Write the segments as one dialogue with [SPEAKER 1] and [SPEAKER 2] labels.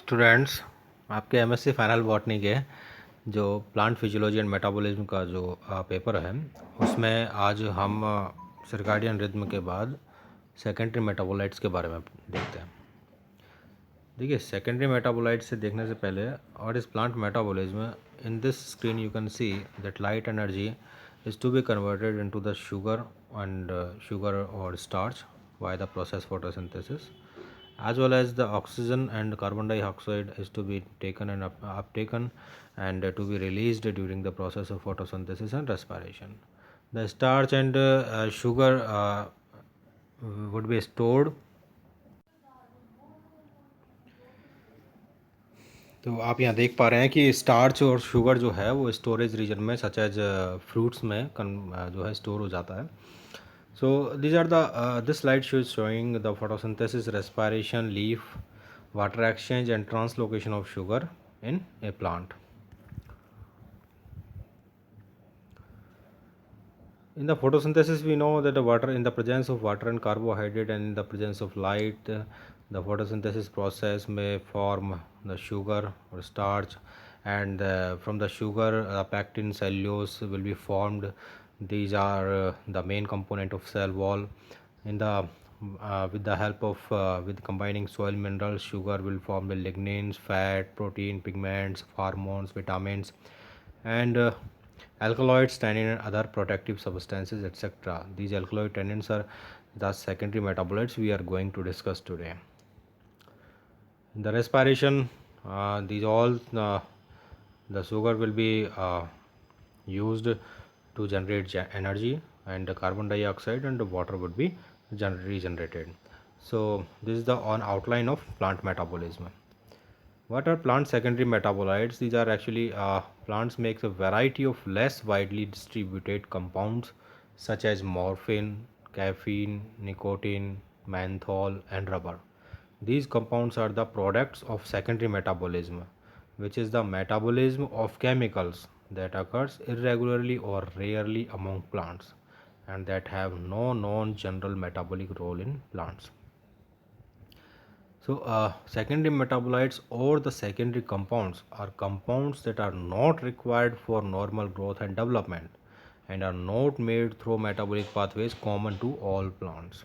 [SPEAKER 1] Students, आपके MSc final botany के जो प्लांट फिजियोलॉजी एंड मेटाबॉलिज्म का जो पेपर है उसमें आज हम सर्काडियन रिदम के बाद सेकेंडरी मेटाबोलाइट्स के बारे में देखते हैं। देखिए, सेकेंडरी मेटाबोलाइट्स से देखने से पहले और इस plant metabolism in this screen you can see that light energy is to be converted into the sugar and sugar or starch by the process photosynthesis, as well as the oxygen and carbon dioxide is to be taken and uptaken and to be released during the process of photosynthesis and respiration. The starch and sugar would be stored. तो आप यहाँ देख पा रहे हैं कि starch और sugar जो है वो स्टोरेज रीजन में सच एज फ्रूट्स में जो है स्टोर हो जाता है. So these are the this slide shows showing the photosynthesis, respiration, leaf, water exchange and translocation of sugar in a plant. In the photosynthesis, we know that the water, in the presence of water and carbohydrate and in the presence of light, the photosynthesis process may form the sugar or starch, and from the sugar, pectin, cellulose will be formed. These are the main component of cell wall. In the with the help of with combining soil minerals, sugar will form the lignins, fat, protein, pigments, hormones, vitamins, and alkaloids, tannin, and other protective substances, etc. These alkaloid tannins are the secondary metabolites we are going to discuss today. In the respiration, these all the sugar will be used to generate energy, and the carbon dioxide and the water would be regenerated. So this is the outline of plant metabolism. What are plant secondary metabolites? These are actually plants makes a variety of less widely distributed compounds such as morphine, caffeine, nicotine, menthol, and rubber. These compounds are the products of secondary metabolism, which is the metabolism of chemicals that occurs irregularly or rarely among plants and that have no known general metabolic role in plants. So, secondary metabolites or the secondary compounds are compounds that are not required for normal growth and development and are not made through metabolic pathways common to all plants.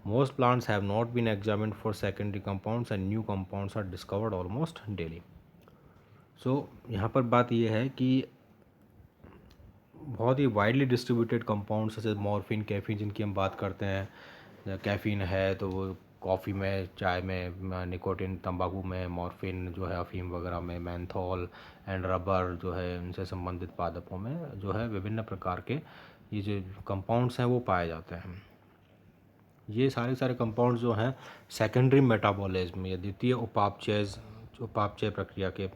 [SPEAKER 1] Most plants have not been examined for secondary compounds and new compounds are discovered almost daily. So, यहाँ पर बात यह है कि बहुत ही widely distributed compounds जैसे morphine, caffeine जिनकी हम बात करते हैं. कैफीन है तो वो कॉफ़ी में, चाय में, निकोटिन तंबाकू में, मॉर्फिन जो है अफीम वगैरह में, मैंथॉल एंड रबर जो है इनसे संबंधित पादपों में जो है विभिन्न प्रकार के ये जो कंपाउंड्स हैं वो पाए जाते हैं. ये सारे कंपाउंड्स जो हैं सेकेंडरी मेटाबॉलिज्म या द्वितीय उपापचय प्रक्रिया के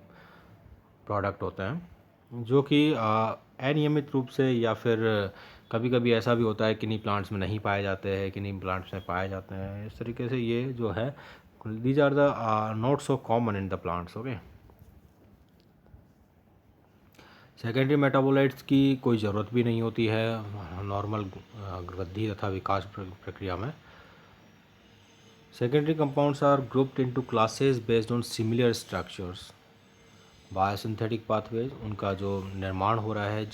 [SPEAKER 1] प्रोडक्ट होते हैं जो कि अनियमित रूप से या फिर कभी कभी ऐसा भी होता है किन्हीं प्लांट्स में नहीं पाए जाते हैं, किन्हीं प्लांट्स में पाए जाते हैं. इस तरीके से ये जो है these are the not so common in the plants. Okay, secondary metabolites की कोई ज़रूरत भी नहीं होती है नॉर्मल वृद्धि तथा विकास प्रक्रिया में. Secondary compounds are grouped into classes based on similar structures. Biosynthetic pathways, उनका जो निर्माण हो रहा है,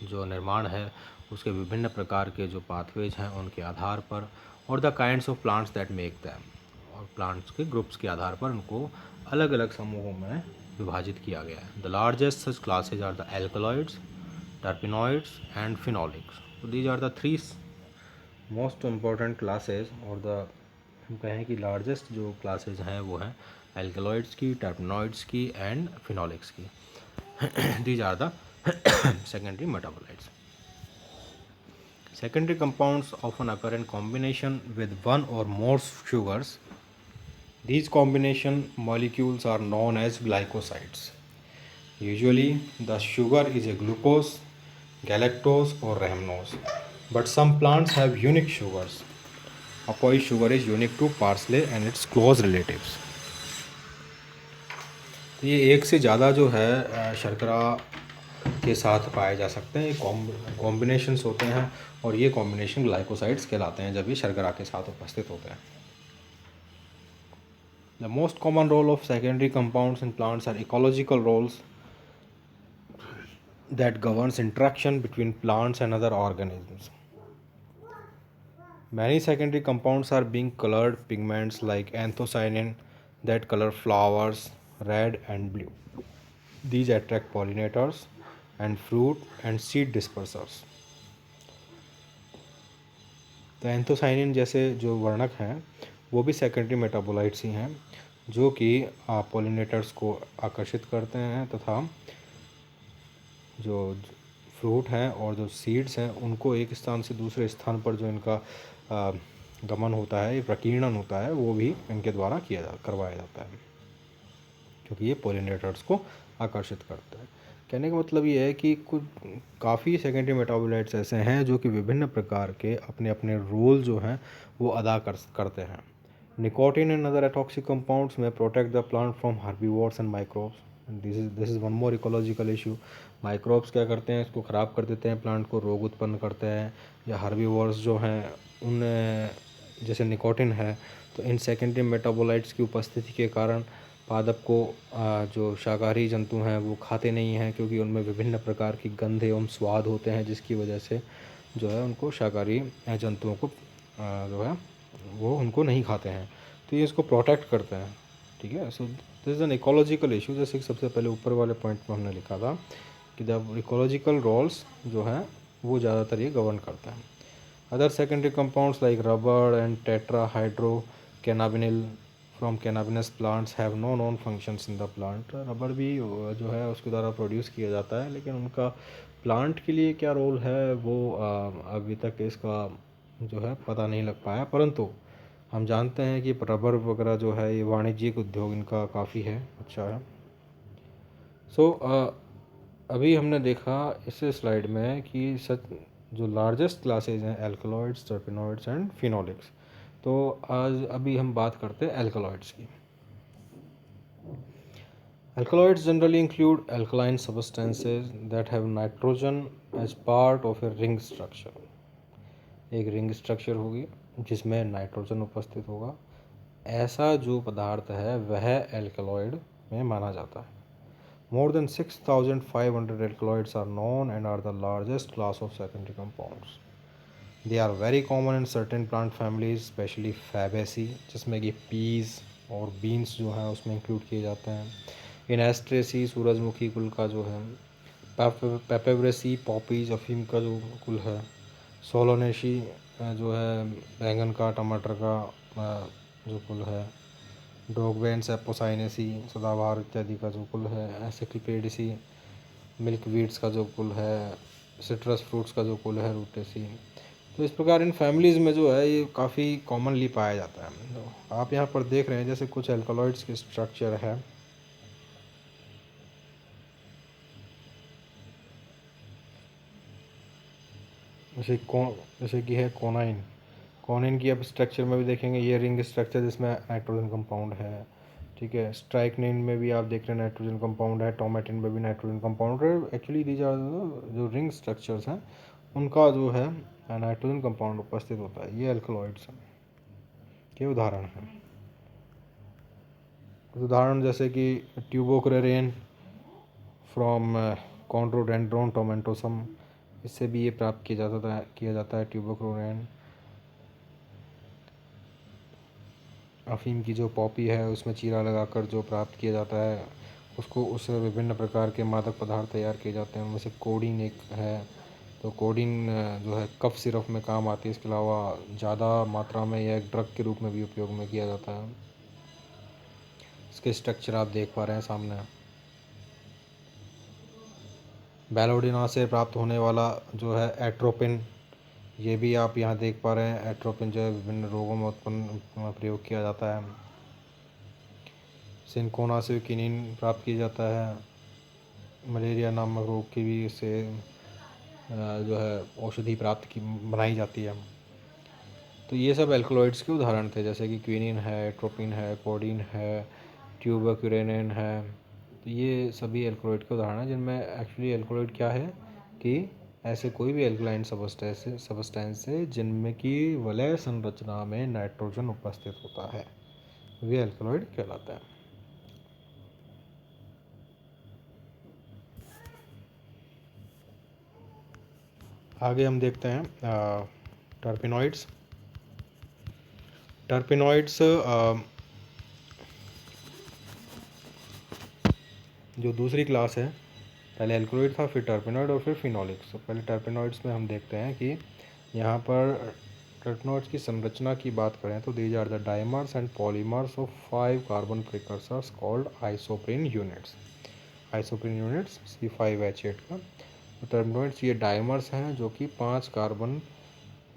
[SPEAKER 1] जो निर्माण है उसके विभिन्न प्रकार के जो पाथवेज हैं उनके आधार पर, और the kinds of plants that make them, और प्लांट्स के ग्रुप्स के आधार पर उनको अलग अलग समूहों में विभाजित किया गया है. The largest such classes are the alkaloids, terpenoids and phenolics. तो these are the three most important classes, और द हम कहें कि लार्जेस्ट जो क्लासेज हैं वो हैं एल्कलॉइड्स की, टर्पनॉइड्स की एंड फिनोलिक्स की. These are the secondary metabolites. Secondary compounds often occur in combination with one or more sugars. These combination molecules are known as glycosides. Usually the sugar is a glucose, galactose or rhamnose, but some plants have unique sugars. Apoy sugar is unique to parsley and its close relatives. ये एक से ज़्यादा जो है शर्करा के साथ पाए जा सकते हैं. ये कॉम्बिनेशंस होते हैं और ये कॉम्बिनेशन ग्लाइकोसाइड्स कहलाते हैं जब ये शर्करा के साथ उपस्थित होते हैं. The most common role of secondary compounds in plants are ecological roles that governs interaction between plants and other organisms. Many secondary compounds are being colored pigments like anthocyanin that color flowers red and blue. These attract pollinators and fruit and seed dispersers. तो anthocyanin जैसे जो वर्णक हैं वो भी secondary metabolites ही हैं जो कि पॉलिनेटर्स को आकर्षित करते हैं तथा जो फ्रूट हैं और जो सीड्स हैं उनको एक स्थान से दूसरे स्थान पर जो इनका गमन होता है, प्रकीर्णन होता है, वो भी इनके द्वारा करवाया जाता है क्योंकि ये पॉलिनेटर्स को आकर्षित करता है। कहने का मतलब ये है कि कुछ काफ़ी सेकेंडरी मेटाबोलाइट्स ऐसे हैं जो कि विभिन्न प्रकार के अपने अपने रोल जो हैं वो अदा करते हैं। Nicotine and other toxic compounds may protect the plant from herbivores and microbes. This is one more ecological issue. Microbes क्या करते हैं, इसको ख़राब कर देते हैं, प्लांट को रोग उत्पन्न करते हैं, या हार्बीवोर्स जो हैं उन जैसे निकोटिन है तो इन सेकेंडरी मेटाबोलाइट्स की उपस्थिति के कारण पादप को जो शाकाहारी जंतु हैं वो खाते नहीं हैं क्योंकि उनमें विभिन्न प्रकार की गंध एवं स्वाद होते हैं जिसकी वजह से जो है उनको शाकाहारी जंतुओं को जो है वो उनको नहीं खाते हैं। तो ये इसको प्रोटेक्ट करते हैं। ठीक है, so this is an ecological issue. जैसे कि सबसे पहले ऊपर वाले पॉइंट में हमने लिखा था कि द इकोलॉजिकल रोल्स जो हैं वो ज़्यादातर ये गवर्न करते हैं। Other secondary compounds like rubber and tetrahydrocannabinol from cannabis plants have no known functions in the plant. Rubber भी जो है उसके द्वारा प्रोड्यूस किया जाता है लेकिन उनका प्लांट के लिए क्या रोल है वो अभी तक इसका जो है पता नहीं लग पाया, परंतु हम जानते हैं कि रबर वगैरह जो है ये वाणिज्यिक उद्योग इनका काफ़ी है, अच्छा है। सो अभी हमने देखा इस स्लाइड में कि जो लार्जेस्ट क्लासेज हैं एल्कलॉइड्स, टर्पेनॉइड्स एंड फिनोलिक्स। तो आज अभी हम बात करते हैं एल्कलॉइड्स की। Alkaloids generally include alkaline substances that have nitrogen as part of a ring structure। एक रिंग स्ट्रक्चर होगी जिसमें नाइट्रोजन उपस्थित होगा, ऐसा जो पदार्थ है वह एल्कलॉइड में माना जाता है। More than 6,500 alkaloids are known and are the largest class of secondary compounds. They are very common in certain plant families, especially Fabaceae, जिसमें कि peas और beans जो हैं उसमें इंक्लूड किए जाते हैं। इन एस्ट्रेसी सूरजमुखी कुल का जो है, पेपेवरेसी पॉपीज अफीम का जो कुल है, सोलोनेशी जो है बैंगन का, टमाटर का जो कुल है, डॉगवेंस एपोसाइनेसी सदाबहार इत्यादि का जो कुल है, एसिक्लिपेडिसी मिल्क वीड्स का जो कुल है, सिट्रस फ्रूट्स का जो कुल है, रूटेसी। तो इस प्रकार इन फैमिलीज़ में जो है ये काफ़ी कॉमनली पाया जाता है। तो आप यहाँ पर देख रहे हैं जैसे कुछ एल्कलॉइड्स के स्ट्रक्चर है। जैसे कि है कोनाइन। कोनाइन की अब स्ट्रक्चर में भी देखेंगे ये रिंग स्ट्रक्चर जिसमें नाइट्रोजन कंपाउंड है। ठीक है, स्ट्राइकनिन में भी आप देख रहे हैं नाइट्रोजन कंपाउंड है, टोमेटिन में भी नाइट्रोजन कंपाउंड है। एक्चुअली दीज आर जो रिंग स्ट्रक्चर्स हैं उनका जो है नाइट्रोजन कंपाउंड उपस्थित होता है। ये एल्कलॉइड्स के उदाहरण हैं। उदाहरण जैसे कि ट्यूबोक्रेरेन फ्रॉम कॉन्ड्रोडेंड्रोन टोमेंटोसम, इससे भी ये प्राप्त किया जाता है ट्यूबोक्रेरेन। अफीम की जो पॉपी है उसमें चीरा लगाकर जो प्राप्त किया जाता है उसको उससे विभिन्न प्रकार के मादक पदार्थ तैयार किए जाते हैं। उनमें से कोडीन एक है। तो कोडीन जो है कफ सिरप में काम आती है, इसके अलावा ज़्यादा मात्रा में यह एक ड्रग के रूप में भी उपयोग में किया जाता है। इसके स्ट्रक्चर आप देख पा रहे हैं सामने। बैलोडिना से प्राप्त होने वाला जो है एट्रोपिन, ये भी आप यहाँ देख पा रहे हैं। एट्रोपिन जो है विभिन्न रोगों में उत्पन्न प्रयोग किया जाता है। सिनकोना से किनिन प्राप्त किया जाता है। मलेरिया नामक रोग की भी इससे जो है औषधि प्राप्त की बनाई जाती है। तो ये सब एल्कलॉइड्स के उदाहरण थे जैसे कि क्विनिन है, एट्रोपिन है, कोडीन है, ट्यूबरक्यूरेनिन है। तो ये सभी एल्कलॉइड के उदाहरण हैं जिनमें एक्चुअली एल्कलॉइड क्या है कि ऐसे कोई भी एल्कलाइन सबस्टेंस है जिनमें की वलय संरचना में नाइट्रोजन उपस्थित होता है। वे एल्कलॉइड कहलाता है। आगे हम देखते हैं टर्पेनॉइड्स। टर्पेनॉइड्स जो दूसरी क्लास है, पहले एल्कलॉइड था, फिर टर्पेनॉइड और फिर फिनोलिक्स। तो पहले टर्पेनॉइड्स में हम देखते हैं कि यहाँ पर टर्पेनॉइड्स की संरचना की बात करें तो these are the dimers and polymers of 5 carbon precursors called isoprene units. Isoprene units C5H8 का। तो टर्पेनॉइड्स ये डाइमर्स हैं जो कि 5 कार्बन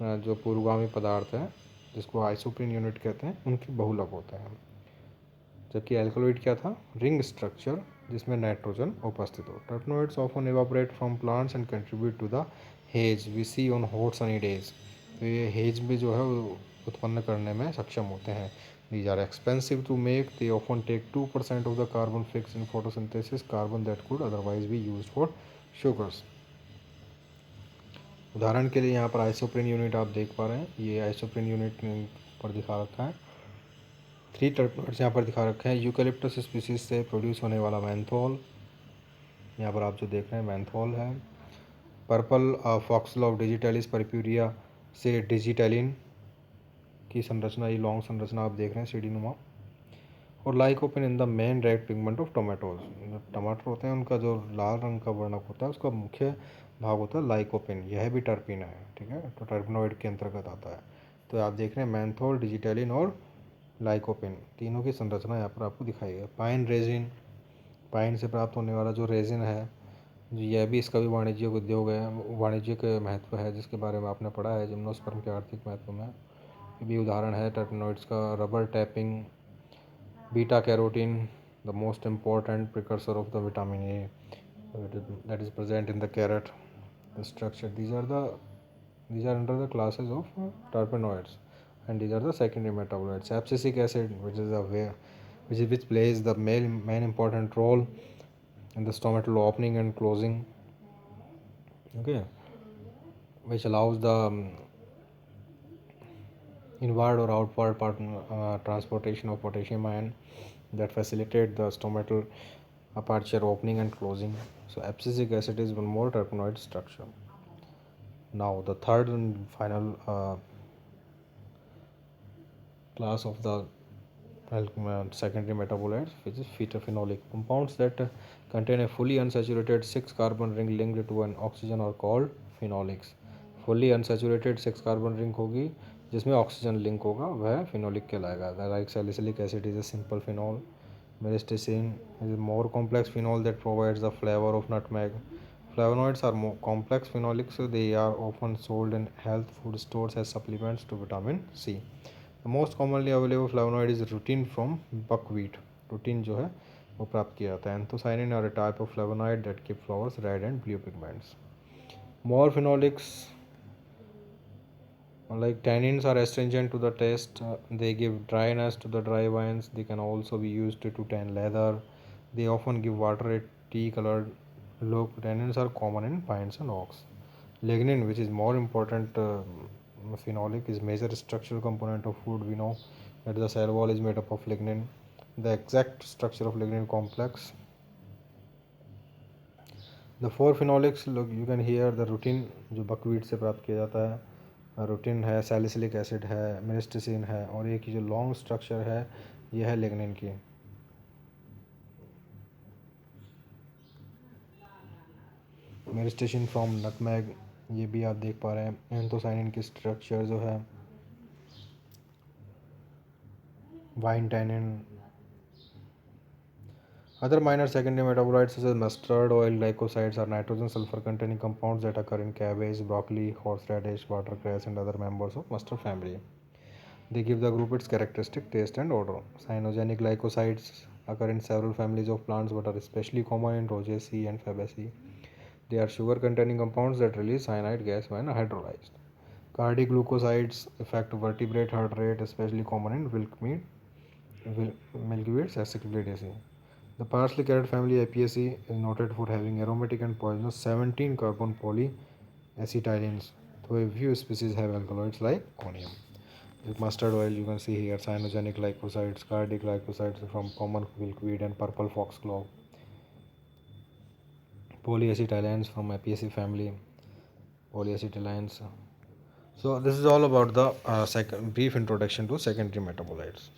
[SPEAKER 1] जो पूर्वगामी पदार्थ है जिसको आइसोप्रीन यूनिट कहते हैं, उनके बहुलक होते हैं। जबकि एल्कलॉइड क्या था? रिंग स्ट्रक्चर जिसमें नाइट्रोजन उपस्थित हो। Terpenoids often evaporate from plants and contribute to the haze we see on hot sunny days. तो ये हेज भी जो है उत्पन्न करने में सक्षम होते हैं। These are expensive to make, they often take 2% of the carbon fix in photosynthesis, carbon that could otherwise be used for sugars. उदाहरण के लिए यहाँ पर आइसोप्रीन यूनिट आप देख पा रहे हैं, ये आइसोप्रीन यूनिट पर दिखा रखा है। 3 टर्पेनॉइड्स यहाँ पर दिखा रखे हैं। यूकेलिप्टस स्पीसीज से प्रोड्यूस होने वाला मैंथोल, यहाँ पर आप जो देख रहे हैं मैंथोल है। पर्पल फॉक्सल ऑफ डिजिटलिस परप्यूरिया से डिजिटेलिन की संरचना, ये लॉन्ग संरचना आप देख रहे हैं सीढ़ी नुमा। और lycopene in the main red pigment of tomatoes. जो टमाटर होते हैं उनका जो लाल रंग का वर्णक होता है उसका मुख्य भाग होता है लाइकोपिन, यह भी टर्पीन है, ठीक है, तो टर्पेनॉइड के अंतर्गत आता है। तो आप देख रहे हैं मैंथोल, डिजिटेलिन और लाइकोपिन, तीनों की संरचना यहाँ पर आपको दिखाई है। पाइन रेजिन, पाइन से प्राप्त होने वाला जो रेजिन है, यह भी इसका भी वाणिज्यिक उद्योग है, वाणिज्यिक महत्व है जिसके बारे में आपने पढ़ा है जिम्नोस्पर्म के आर्थिक महत्व में। ये भी उदाहरण है टर्पेनॉइड्स का। Rubber tapping, beta carotene, the most important precursor of the vitamin A that is present in the carrot. The structure, these are under the classes of terpenoids, and these are the secondary metabolites. Abscisic acid, which plays the main important role in the stomatal opening and closing, okay, which allows the inward or outward transportation of potassium ion that facilitate the stomatal aperture opening and closing. So abscisic acid is one more terpenoid structure. Now the third and final class of the secondary metabolites, which is phytophenolic compounds that contain a fully unsaturated 6 carbon ring linked to an oxygen are called phenolics. Fully unsaturated 6 carbon ring होगी जिसमें oxygen link होगा, वह phenolic कहलाएगा। Like salicylic acid is a simple phenol. Myristicin is a more complex phenol that provides the flavor of nutmeg. Flavonoids are more complex phenolics, so they are often sold in health food stores as supplements to vitamin C. The most commonly available flavonoid is rutin from buckwheat. Rutin जो है वो प्राप्त किया जाता है। Anthocyanin are a type of flavonoid that give flowers red and blue pigments. More phenolics, like tannins, are astringent to the taste. They give dryness to the dry wines. They can also be used to tan leather. They often give water a tea colored look. Tannins are common in pines and oaks. Lignin, which is more important phenolic, is major structural component of food. We know that the cell wall is made up of lignin. The exact structure of lignin complex. The four phenolics, look, you can hear the rutin जो buckwheat से प्राप्त किया जाता है, routine है, salicylic acid है, मिरिस्टिसिन है, और एक जो लॉन्ग स्ट्रक्चर है यह है लिग्निन की। मिरिस्टिसिन फ्रॉम नटमैग, ये भी आप देख पा रहे हैं। एंथोसाइनिन की स्ट्रक्चर जो है, wine tannin. Other minor secondary metabolites such as mustard oil, glycosides are nitrogen sulfur containing compounds that occur in cabbage, broccoli, horseradish, watercress, and other members of mustard family. They give the group its characteristic taste and odor. Cyanogenic glycosides occur in several families of plants but are especially common in Rosaceae and Fabaceae. They are sugar-containing compounds that release cyanide gas when hydrolyzed. Cardiac glucosides affect vertebrate heart rate, especially common in milkweeds, acidicaceae. The parsley carrot family Apiaceae is noted for having aromatic and poisonous 17 carbon polyacetylens, though a few species have alkaloids like conium. With mustard oil, you can see here cyanogenic glycosides, cardiac glycosides from common milkweed and purple foxglove, polyacetylens from Apiaceae family, polyacetylens. So this is all about the second brief introduction to secondary metabolites.